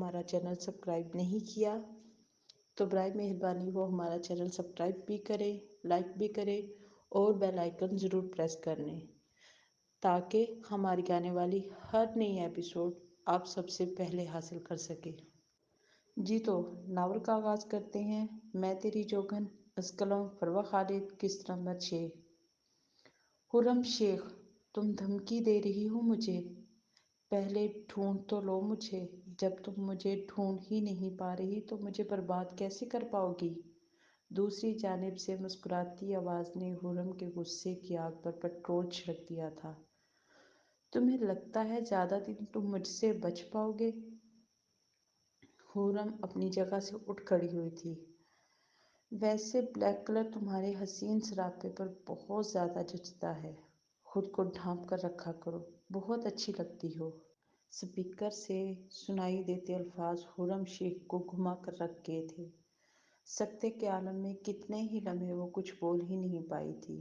ہمارا channel subscribe نہیں کیا تو برائے مہربانی وہ ہمارا چینل سبسکرائب بھی کرے، لائک بھی کرے اور بیل آئیکن ضرور پریس کر لیں تاکہ ہماری آنے والی ہر نئی ایپیسوڈ آپ سب سے پہلے حاصل کر سکے۔ جی تو ناول کا آغاز کرتے ہیں۔ میں تیری جوگن، از قلم فروہ خالد، قسط نمبر 6۔ خرم شیخ، تم دھمکی دے رہی ہو مجھے؟ پہلے ڈھونڈ تو لو مجھے۔ جب تم مجھے ڈھونڈ ہی نہیں پا رہی تو مجھے برباد کیسے کر پاؤ گی؟ دوسری جانب سے مسکراتی آواز نے خرم کے غصے کی آگ پر پٹرول چھڑک دیا تھا۔ تمہیں لگتا ہے زیادہ دن تم مجھ سے بچ پاؤ گے؟ خرم اپنی جگہ سے اٹھ کھڑی ہوئی تھی۔ ویسے بلیک کلر تمہارے حسین سراپے پر بہت زیادہ جچتا ہے۔ خود کو ڈھانپ کر رکھا کرو، بہت اچھی لگتی ہو۔ سپیکر سے سنائی دیتے الفاظ خرم شیخ کو گھما کر رکھ گئے تھے۔ سکتے کے عالم میں کتنے ہی لمحے وہ کچھ بول ہی نہیں پائی تھی۔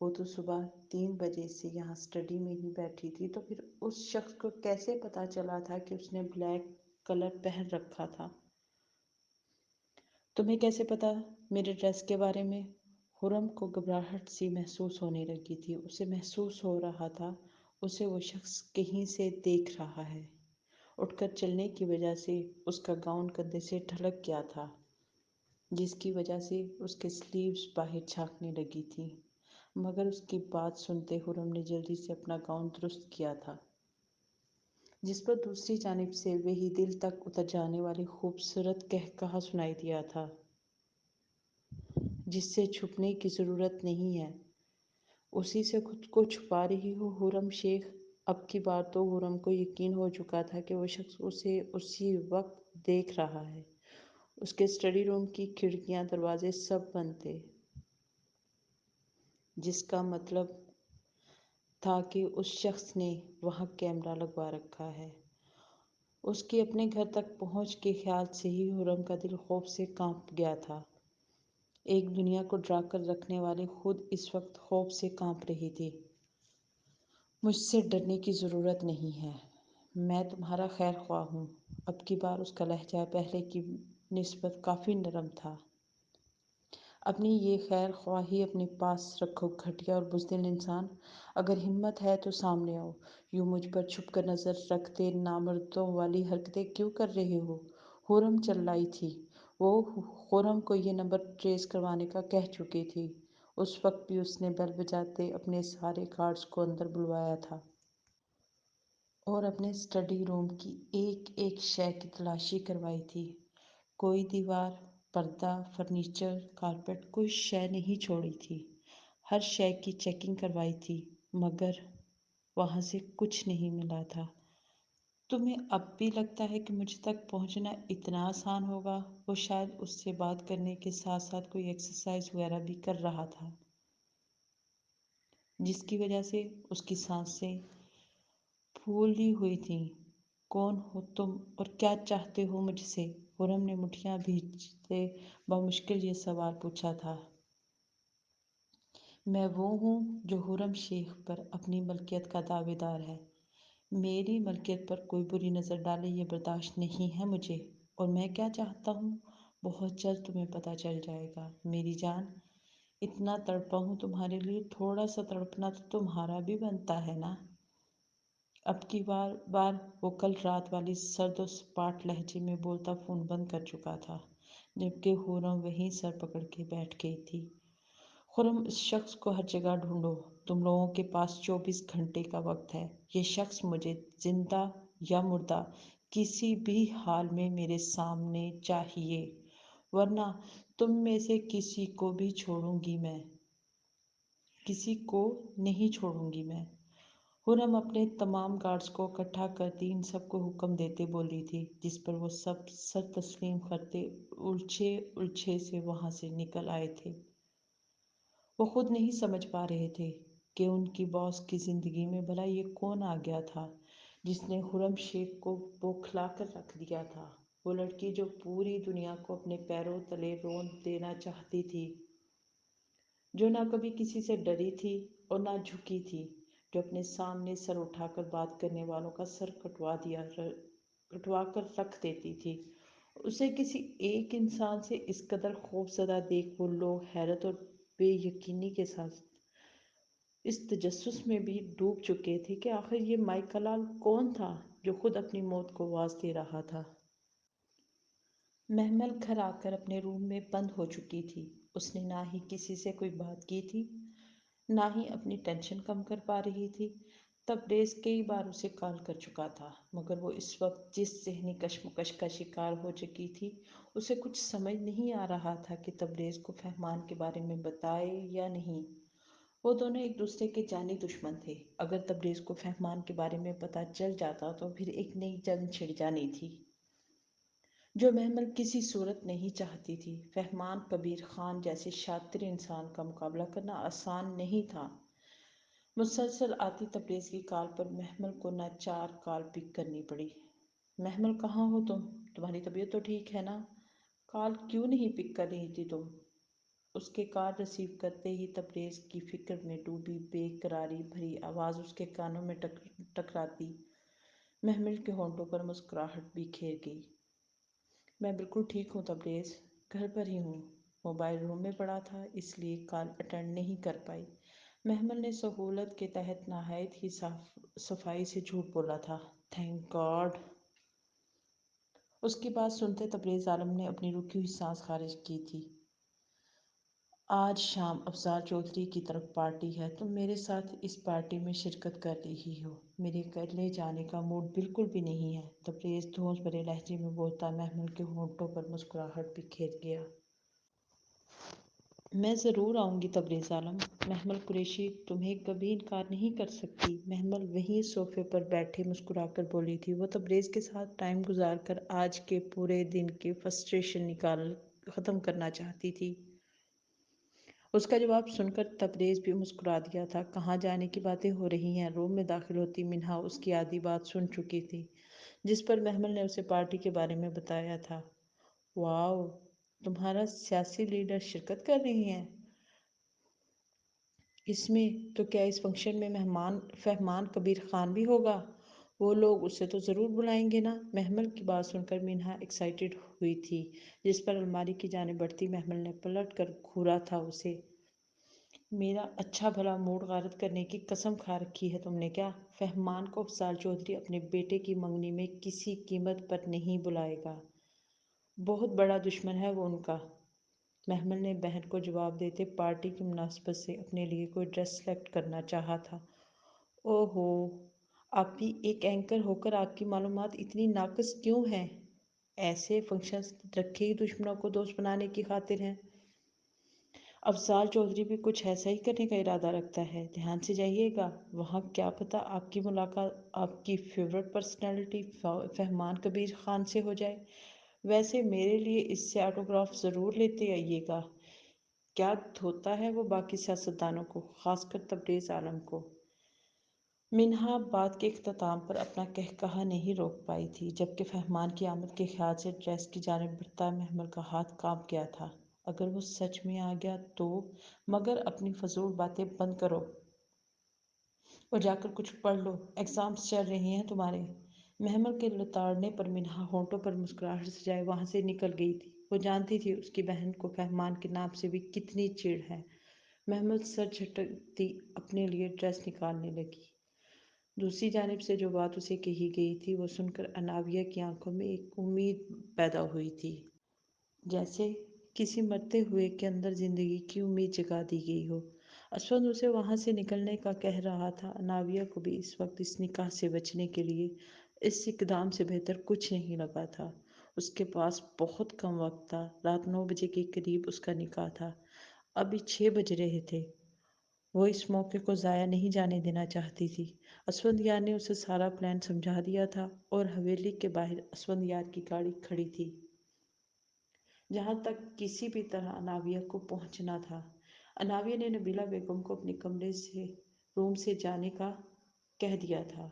وہ تو صبح 3 بجے سے یہاں اسٹڈی میں ہی بیٹھی تھی، تو پھر اس شخص کو کیسے پتا چلا تھا کہ اس نے بلیک کلر پہن رکھا تھا؟ تمہیں کیسے پتا میرے ڈریس کے بارے میں؟ خرم کو گھبراہٹ سی محسوس ہونے لگی تھی۔ اسے محسوس ہو رہا تھا اسے وہ شخص کہیں سے دیکھ رہا ہے۔ اٹھ کر چلنے کی وجہ سے اس کا گاؤن کندھے سے ڈھلک گیا تھا، جس کی وجہ سے اس کے سلیوز باہر جھانکنے لگی تھی، مگر اس کی بات سنتے خرم نے جلدی سے اپنا گاؤن درست کیا تھا، جس پر دوسری جانب سے وہی دل تک اتر جانے والی خوبصورت قہقہہ سنائی دیا تھا، جس سے چھپنے کی ضرورت نہیں ہے۔ اسی سے خود کو چھپا رہی ہو خرم شیخ؟ اب کی بار تو خرم کو یقین ہو چکا تھا کہ وہ شخص اسے اسی وقت دیکھ رہا ہے۔ اس کے اسٹڈی روم کی کھڑکیاں، دروازے سب بند تھے، جس کا مطلب تھا کہ اس شخص نے وہاں کیمرہ لگوا رکھا ہے۔ اس کی اپنے گھر تک پہنچ کے خیال سے ہی خرم کا دل خوف سے کانپ گیا تھا۔ ایک دنیا کو ڈرا کر رکھنے والی خود اس وقت خوف سے کانپ رہی تھی۔ مجھ سے ڈرنے کی ضرورت نہیں ہے، میں تمہارا خیر خواہ ہوں۔ اب کی بار اس کا لہجہ پہلے کی نسبت کافی نرم تھا۔ اپنی یہ خیر خواہی اپنے پاس رکھو گھٹیا اور بزدل انسان، اگر ہمت ہے تو سامنے آؤ۔ یوں مجھ پر چھپ کر نظر رکھتے نامردوں والی حرکتیں کیوں کر رہے ہو؟ خرم چلائی تھی۔ وہ خرم کو یہ نمبر ٹریس کروانے کا کہہ چکی تھی۔ اس وقت بھی اس نے بیل بجاتے اپنے سارے گارڈز کو اندر بلوایا تھا اور اپنے اسٹڈی روم کی ایک ایک شے کی تلاشی کروائی تھی۔ کوئی دیوار، پردہ، فرنیچر، کارپیٹ، کوئی شے نہیں چھوڑی تھی۔ ہر شے کی چیکنگ کروائی تھی، مگر وہاں سے کچھ نہیں ملا تھا۔ تمہیں اب بھی لگتا ہے کہ مجھ تک پہنچنا اتنا آسان ہوگا؟ وہ شاید اس سے بات کرنے کے ساتھ ساتھ کوئی ایکسرسائز وغیرہ بھی کر رہا تھا، جس کی وجہ سے اس کی سانسیں پھولی ہوئی تھیں۔ کون ہو تم اور کیا چاہتے ہو مجھ سے؟ خرم نے مٹھیاں بھیجتے بمشکل یہ سوال پوچھا تھا۔ میں وہ ہوں جو خرم شیخ پر اپنی ملکیت کا دعوے دار ہے۔ میری ملکیت پر کوئی بری نظر ڈالے یہ برداشت نہیں ہے مجھے۔ اور میں کیا چاہتا ہوں بہت جلد تمہیں پتہ چل جائے گا میری جان۔ اتنا تڑپا ہوں تمہارے لیے، تھوڑا سا تڑپنا تو تمہارا بھی بنتا ہے نا؟ اب کی بار وہ کل رات والی سرد و سپاٹ لہجے میں بولتا فون بند کر چکا تھا، جبکہ خرم وہیں سر پکڑ کے بیٹھ گئی تھی۔ خرم، اس شخص کو ہر جگہ ڈھونڈو، تم لوگوں کے پاس 24 گھنٹے کا وقت ہے۔ یہ شخص مجھے زندہ یا مردہ کسی بھی حال میں میرے سامنے چاہیے، ورنہ تم میں سے کسی کو بھی چھوڑوں گی میں، کسی کو نہیں چھوڑوں گی میں۔ خرم اپنے تمام گارڈز کو اکٹھا کرتی ان سب کو حکم دیتے بول رہی تھی، جس پر وہ سب سر تسلیم کرتے الجھے سے وہاں سے نکل آئے تھے۔ وہ خود نہیں سمجھ پا رہے تھے کہ ان کی باس کی زندگی میں بھلا یہ کون آ گیا تھا جس نے خرم شیخ کو بوکھلا کر رکھ دیا تھا۔ وہ لڑکی جو پوری دنیا کو اپنے پیروں تلے رون دینا چاہتی تھی، جو نہ کبھی کسی سے ڈری تھی اور نہ جھکی تھی، جو اپنے سامنے سر اٹھا کر بات کرنے والوں کا سر کٹوا دیا کٹوا کر رکھ دیتی تھی۔ اسے کسی ایک انسان سے اس قدر خوف زدہ دیکھ وہ لوگ حیرت اور بے یقینی کے ساتھ اس تجسس میں بھی ڈوب چکے تھے کہ آخر یہ مائیکلال کون تھا جو خود اپنی موت کو آواز دے رہا تھا۔ محمل گھر آ کر اپنے روم میں بند ہو چکی تھی۔ اس نے نہ ہی کسی سے کوئی بات کی تھی، نہ ہی اپنی ٹینشن کم کر پا رہی تھی۔ تبریز کئی بار اسے کال کر چکا تھا، مگر وہ اس وقت جس ذہنی کشمکش کا شکار ہو چکی تھی، اسے کچھ سمجھ نہیں آ رہا تھا کہ تبریز کو فہمان کے بارے میں بتائے یا نہیں۔ وہ دونوں ایک دوسرے کے جانی دشمن تھے۔ اگر تبریز کو فہمان کے بارے میں پتہ چل جاتا تو پھر ایک نئی جنگ چھڑ جانی تھی، جو محمل کسی صورت نہیں چاہتی تھی۔ فہمان کبیر خان جیسے شاطر انسان کا مقابلہ کرنا آسان نہیں تھا۔ مسلسل آتی تبریز کی کال پر محمل کو نہ چار کال پک کرنی پڑی۔ محمل کہاں ہو تم؟ تمہاری طبیعت تو ٹھیک ہے نا؟ کال کیوں نہیں پک کر رہی تھی تم؟ اس کے کال ریسیو کرتے ہی تبریز کی فکر میں ڈوبی بے قراری بھری آواز اس کے کانوں میں ٹکراتی محمل کے ہونٹوں پر مسکراہٹ بکھیر گئی۔ میں بالکل ٹھیک ہوں تبریز، گھر پر ہی ہوں، موبائل روم میں پڑا تھا اس لیے کال اٹینڈ نہیں کر پائی۔ محمل نے سہولت کے تحت نہایت ہی صفائی سے جھوٹ بولا تھا۔ Thank God! اس کی بات سنتے تبریز عالم نے اپنی رکی ہوئی سانس خارج کی تھی۔ آج شام افضال چودھری کی طرف پارٹی ہے، تم میرے ساتھ اس پارٹی میں شرکت کر رہی ہو؟ میرے اکیلے جانے کا موڈ بالکل بھی نہیں ہے، تبریز دھونس بھرے لہجے میں بولتا محمل کے ہونٹوں پر مسکراہٹ بکھیر گیا۔ میں ضرور آؤں گی تبریز عالم، محمل قریشی تمہیں کبھی انکار نہیں کر سکتی۔ محمل وہیں صوفے پر بیٹھے مسکرا کر بولی تھی۔ وہ تبریز کے ساتھ ٹائم گزار کر آج کے پورے دن کی فرسٹریشن ختم کرنا چاہتی تھی۔ اس کا جواب سن کر تبریز بھی مسکرا دیا تھا۔ کہاں جانے کی باتیں ہو رہی ہیں؟ روم میں داخل ہوتی منہا اس کی آدھی بات سن چکی تھی، جس پر محمل نے اسے پارٹی کے بارے میں بتایا تھا۔ واؤ! تمہارا سیاسی لیڈر شرکت کر رہی ہیں اس میں؟ تو کیا اس فنکشن میں فہمان کبیر خان بھی ہوگا؟ وہ لوگ اسے تو ضرور بلائیں گے نا؟ محمل کی بات سن کر منہا ایکسائٹڈ ہوئی تھی، جس پر الماری کی جانب بڑھتی محمل نے پلٹ کر گھورا تھا اسے۔ میرا اچھا بھلا موڈ غارت کرنے کی قسم کھا رکھی ہے تم نے کیا؟ فہمان کو افضال چودھری اپنے بیٹے کی منگنی میں کسی قیمت پر نہیں بلائے گا، بہت بڑا دشمن ہے وہ ان کا۔ محمل نے بہن کو جواب دیتے پارٹی کی مناسبت سے اپنے لیے کوئی ڈریس سلیکٹ کرنا چاہا تھا۔ او ہو! آپ بھی ایک اینکر ہو کر آپ کی معلومات اتنی ناقص کیوں ہیں؟ ایسے فنکشنز رکھے ہی دشمنوں کو دوست بنانے کی خاطر ہیں۔ افضال چودھری بھی کچھ ایسا ہی کرنے کا ارادہ رکھتا ہے، دھیان سے جائیے گا، وہاں کیا پتہ آپ کی ملاقات آپ کی فیورٹ پرسنالٹی فہمان کبیر خان سے ہو جائے۔ ویسے میرے لیے اس سے آٹوگراف ضرور لیتے آئیے گا۔ کیا دھوتا ہے وہ باقی سیاستدانوں کو، خاص کر تبریز عالم کو۔ منہا بات کے اختتام پر اپنا قہقہا نہیں روک پائی تھی، جبکہ فہمان کی آمد کے خیال سے ڈریس کی جانب بڑھتا محمل کا ہاتھ کانپ گیا تھا۔ اگر وہ سچ میں آ گیا تو؟ مگر اپنی فضول باتیں بند کرو اور جا کر کچھ پڑھ لو، ایگزامز چل رہے ہیں تمہارے۔ محمل کے لتاڑنے پر منہا ہونٹوں پر مسکراہٹ سجائے وہاں سے نکل گئی تھی۔ وہ جانتی تھی اس کی بہن کو فہمان کے نام سے بھی کتنی چڑ ہے۔ محمل سر جھٹکتی اپنے لیے ڈریس نکالنے لگی۔ دوسری جانب سے جو بات اسے کہی گئی تھی وہ سن کر اناویہ کی آنکھوں میں ایک امید پیدا ہوئی تھی، جیسے کسی مرتے ہوئے کے اندر زندگی کی امید جگا دی گئی ہو۔ اسود اسے وہاں سے نکلنے کا کہہ رہا تھا۔ اناویہ کو بھی اس وقت اس نکاح سے بچنے کے لیے اس اقدام سے بہتر کچھ نہیں لگا تھا۔ اس کے پاس بہت کم وقت تھا، رات 9 بجے کے قریب اس کا نکاح تھا، ابھی 6 بج رہے تھے۔ وہ اس موقع کو ضائع نہیں جانے دینا چاہتی تھی۔ اسفندیار نے اسے سارا پلان سمجھا دیا تھا اور حویلی کے باہر اسفندیار کی گاڑی کھڑی تھی، جہاں تک کسی بھی طرح اناویہ کو پہنچنا تھا۔ اناویہ نے نبیلہ بیگم کو اپنے کمرے سے روم سے جانے کا کہہ دیا تھا۔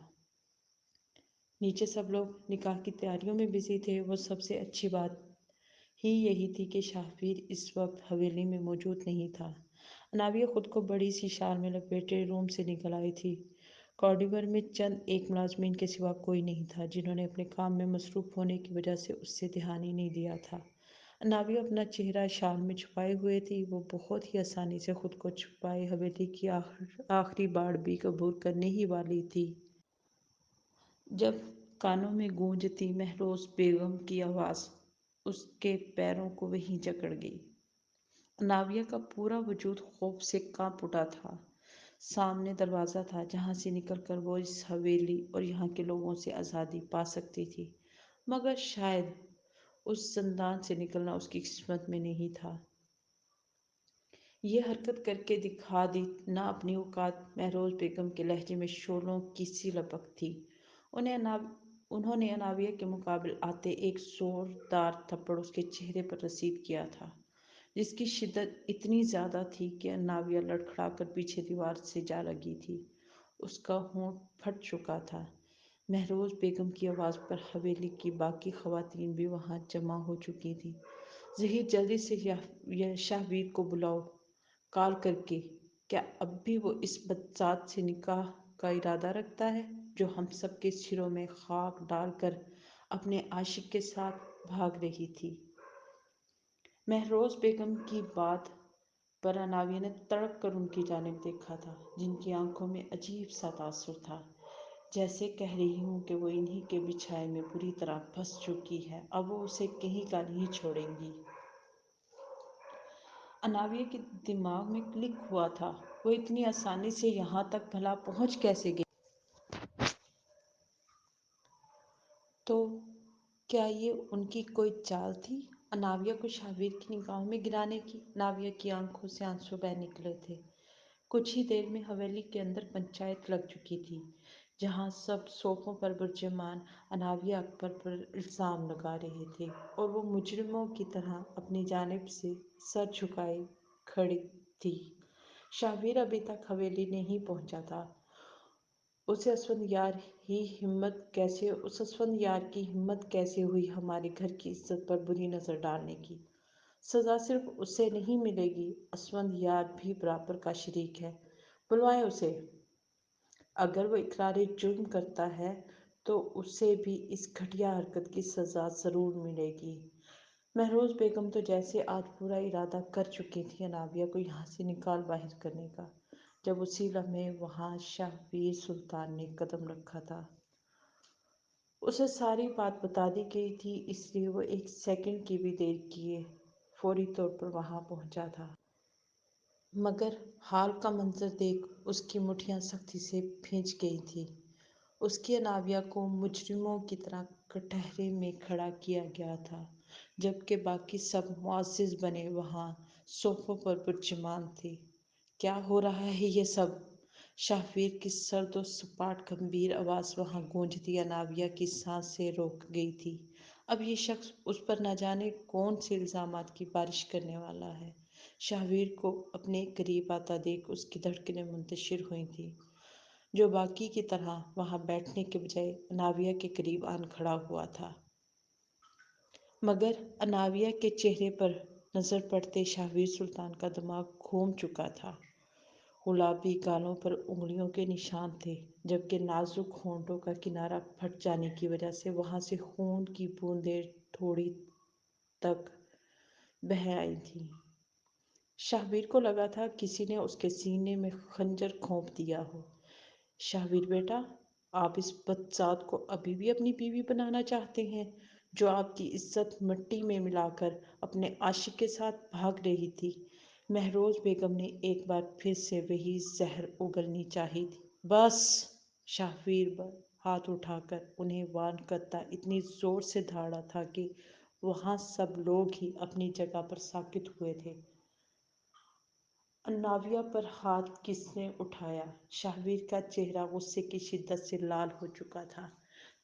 نیچے سب لوگ نکاح کی تیاریوں میں بزی تھے۔ وہ سب سے اچھی بات ہی یہی تھی کہ شاہپیر اس وقت حویلی میں موجود نہیں تھا۔ اناویہ خود کو بڑی سی شال میں لپیٹے روم سے نکل آئی تھی۔ کارڈیور میں چند ایک ملازمین کے سوا کوئی نہیں تھا جنہوں نے اپنے کام میں مصروف ہونے کی وجہ سے اس سے دھیان ہی نہیں دیا تھا۔ انابیہ اپنا چہرہ شال میں چھپائے ہوئے تھی۔ وہ بہت ہی آسانی سے خود کو چھپائے حویلی کی آخری باڑ بھی عبور کرنے ہی والی تھی، جب کانوں میں گونجتی مہروز بیگم کی آواز اس کے پیروں کو وہیں جکڑ گئی۔ انابیہ کا پورا وجود خوف سے کانپ اٹھا تھا۔ سامنے دروازہ تھا جہاں سے نکل کر وہ اس حویلی اور یہاں کے لوگوں سے آزادی پا سکتی تھی، مگر شاید اس زندان سے نکلنا اس کی قسمت میں نہیں تھا۔ یہ حرکت کر کے دکھا دی نہ اپنی اوقات۔ مہروز بیگم کے لہجے میں شعلوں کی سی لپک تھی۔ انہوں نے انابیہ کے مقابل آتے ایک زوردار تھپڑ اس کے چہرے پر رسید کیا تھا، جس کی شدت اتنی زیادہ تھی کہ انابیہ لڑکھڑا کر پیچھے دیوار سے جا لگی تھی۔ اس کا ہونٹ پھٹ چکا تھا۔ مہروز بیگم کی آواز پر حویلی کی باقی خواتین بھی وہاں جمع ہو چکی تھیں۔ ظہیر، جلدی سے شاہویر کو بلاؤ، کال کر کے۔ کیا اب بھی وہ اس بدذات سے نکاح کا ارادہ رکھتا ہے جو ہم سب کے سروں میں خاک ڈال کر اپنے عاشق کے ساتھ بھاگ رہی تھی؟ مہروز بیگم کی بات پر انابیہ نے تڑپ کر ان کی جانب دیکھا تھا، جن کی آنکھوں میں عجیب سا تاثر تھا، جیسے کہہ رہی ہوں کہ وہ انہی کے بچھائے میں بری طرح پھنس چکی ہے، اب وہ اسے کہیں کا نہیں چھوڑیں گی۔ انابیہ کے دماغ میں کلک ہوا تھا، وہ اتنی آسانی سے یہاں تک بھلا پہنچ کیسے گئی؟ تو کیا یہ ان کی کوئی چال تھی انابیہ کو شاہویر کی نگاہوں میں گرانے کی؟ انابیہ کی آنکھوں سے آنسو بہہ نکلے تھے۔ کچھ ہی دیر میں حویلی کے اندر پنچایت لگ چکی تھی، جہاں سب صوفوں پر برجمان انابیہ اکبر پر الزام لگا رہے تھے اور وہ مجرموں کی طرح اپنی جانب سے سر جھکائے کھڑی تھی۔ شاہویر ابھی تک حویلی نہیں پہنچا تھا۔ اس اسفند یار کی ہمت کیسے ہوئی ہمارے گھر کی عزت پر بری نظر ڈالنے کی؟ سزا صرف اسے نہیں ملے گی، اسفند یار بھی برابر کا شریک ہے، بلوائیں اسے۔ اگر وہ اقرار جرم کرتا ہے تو اسے بھی اس گھٹیا حرکت کی سزا ضرور ملے گی۔ مہروز بیگم تو جیسے آج پورا ارادہ کر چکی تھی انابیہ کو یہاں سے نکال باہر کرنے کا، جب اسی لمحے وہاں شاہویر سلطان نے قدم رکھا تھا۔ اسے ساری بات بتا دی گئی تھی، اس لیے وہ ایک سیکنڈ کی بھی دیر کیے فوری طور پر وہاں پہنچا تھا۔ مگر حال کا منظر دیکھ اس کی مٹھیاں سختی سے بھیج گئی تھیں۔ اس کی انابیہ کو مجرموں کی طرح کٹہرے میں کھڑا کیا گیا تھا، جبکہ باقی سب معزز بنے وہاں صوفوں پر برجمان تھے۔ کیا ہو رہا ہے یہ سب؟ شاہویر کی سرد و سپاٹ گمبھیر آواز وہاں گونجتی انابیہ کی سانسیں روک گئی تھی۔ اب یہ شخص اس پر نہ جانے کون سے الزامات کی بارش کرنے والا ہے۔ شاہویر کو اپنے قریب آتا دیکھ اس کی دھڑکنیں منتشر ہوئی تھیں، جو باقی کی طرح وہاں بیٹھنے کے بجائے انابیہ کے قریب آن کھڑا ہوا تھا۔ مگر انابیہ کے چہرے پر نظر پڑتے شاہویر سلطان کا دماغ گھوم چکا تھا۔ گلابی گالوں پر انگلیوں کے نشان تھے، جبکہ نازک ہونٹوں کا کنارہ پھٹ جانے کی وجہ سے وہاں سے خون کی بوندیں تھوڑی تک بہہ آئی تھیں۔ شاہویر کو لگا تھا کسی نے اس کے سینے میں خنجر گھونپ دیا ہو۔ شاہویر بیٹا، آپ اس بدذات کو ابھی بھی اپنی بیوی بنانا چاہتے ہیں، جو آپ کی عزت مٹی میں ملا کر اپنے عاشق کے ساتھ بھاگ رہی تھی؟ مہروز بیگم نے ایک بار پھر سے وہی زہر اگلنی چاہی تھی۔ بس! شاہویر ہاتھ اٹھا کر انہیں وارن کرتا اتنی زور سے دھاڑا تھا کہ وہاں سب لوگ ہی اپنی جگہ پر ساکت ہوئے تھے۔ انابیہ پر ہاتھ کس نے اٹھایا؟ شاہویر کا چہرہ غصے کی شدت سے لال ہو چکا تھا،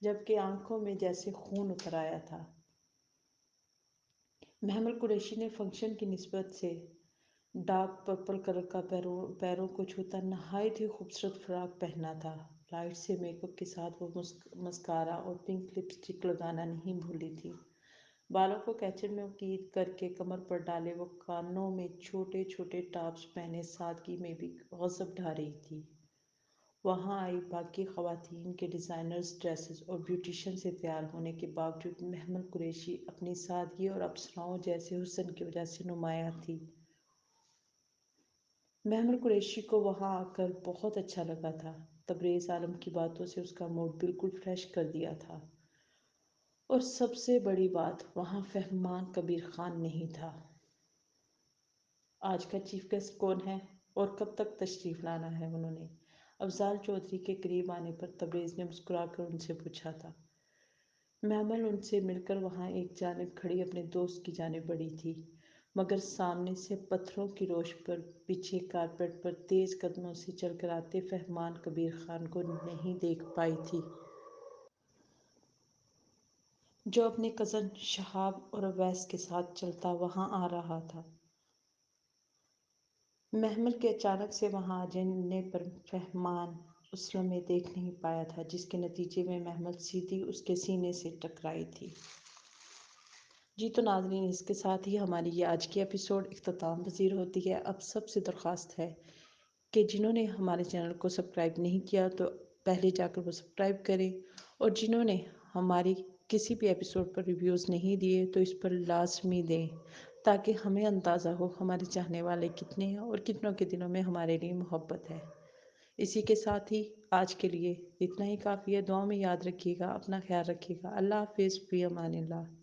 جبکہ آنکھوں میں جیسے خون اتر آیا تھا۔ محمل قریشی نے فنکشن کی نسبت سے ڈارک پرپل کلر کا پیروں کو چھوتا نہایت ہی خوبصورت فراک پہنا تھا۔ لائٹ سے میک اپ کے ساتھ وہ مسکارا اور پنک لپسٹک لگانا نہیں بھولی تھی۔ بالوں کو کیچڑ میں قید کر کے کمر پر ڈالے وہ کانوں میں چھوٹے چھوٹے ٹاپس پہنے سادگی میں بھی غضب ڈھا رہی تھی۔ وہاں آئی باقی خواتین کے ڈیزائنرز ڈریسز اور بیوٹیشین سے تیار ہونے کے باوجود محمل قریشی اپنی سادگی اور اپسراؤں جیسے حسن کی وجہ سے نمایاں تھی۔ محمل قریشی کو وہاں آ کر بہت اچھا لگا تھا۔ تبریز عالم کی باتوں سے اس کا موڈ بالکل فریش کر دیا تھا۔ اور سب سے بڑی بات، وہاں فہمان کبیر خان نہیں تھا۔ آج کا چیف گیسٹ کون ہے اور کب تک تشریف لانا ہے؟ انہوں نے افضال چودھری کے قریب آنے پر تبریز نے مسکرا کر ان سے پوچھا تھا۔ محمل ان سے مل کر وہاں ایک جانب کھڑی اپنے دوست کی جانب بڑھی تھی، مگر سامنے سے پتھروں کی روش پر بچھے کارپیٹ پر تیز قدموں سے چل کر آتے فہمان کبیر خان کو نہیں دیکھ پائی تھی، جو اپنے کزن شہاب اور اویس کے ساتھ چلتا وہاں آ رہا تھا۔ محمل کے اچانک سے وہاں آ جانے پر فہمان اس لمحے دیکھ نہیں پایا تھا، جس کے نتیجے میں محمل سیدھی اس کے سینے سے ٹکرائی تھی۔ جی تو ناظرین، اس کے ساتھ ہی ہماری یہ آج کی ایپیسوڈ اختتام پذیر ہوتی ہے۔ اب سب سے درخواست ہے کہ جنہوں نے ہمارے چینل کو سبسکرائب نہیں کیا تو پہلے جا کر وہ سبسکرائب کریں، اور جنہوں نے ہماری کسی بھی ایپیسوڈ پر ریویوز نہیں دیے تو اس پر لازمی دیں، تاکہ ہمیں اندازہ ہو ہمارے چاہنے والے کتنے ہیں اور کتنوں کے دلوں میں ہمارے لیے محبت ہے۔ اسی کے ساتھ ہی آج کے لیے اتنا ہی کافی ہے۔ دعاؤں میں یاد رکھیے گا، اپنا خیال رکھیے گا۔ اللہ حافظ، فی امان اللہ۔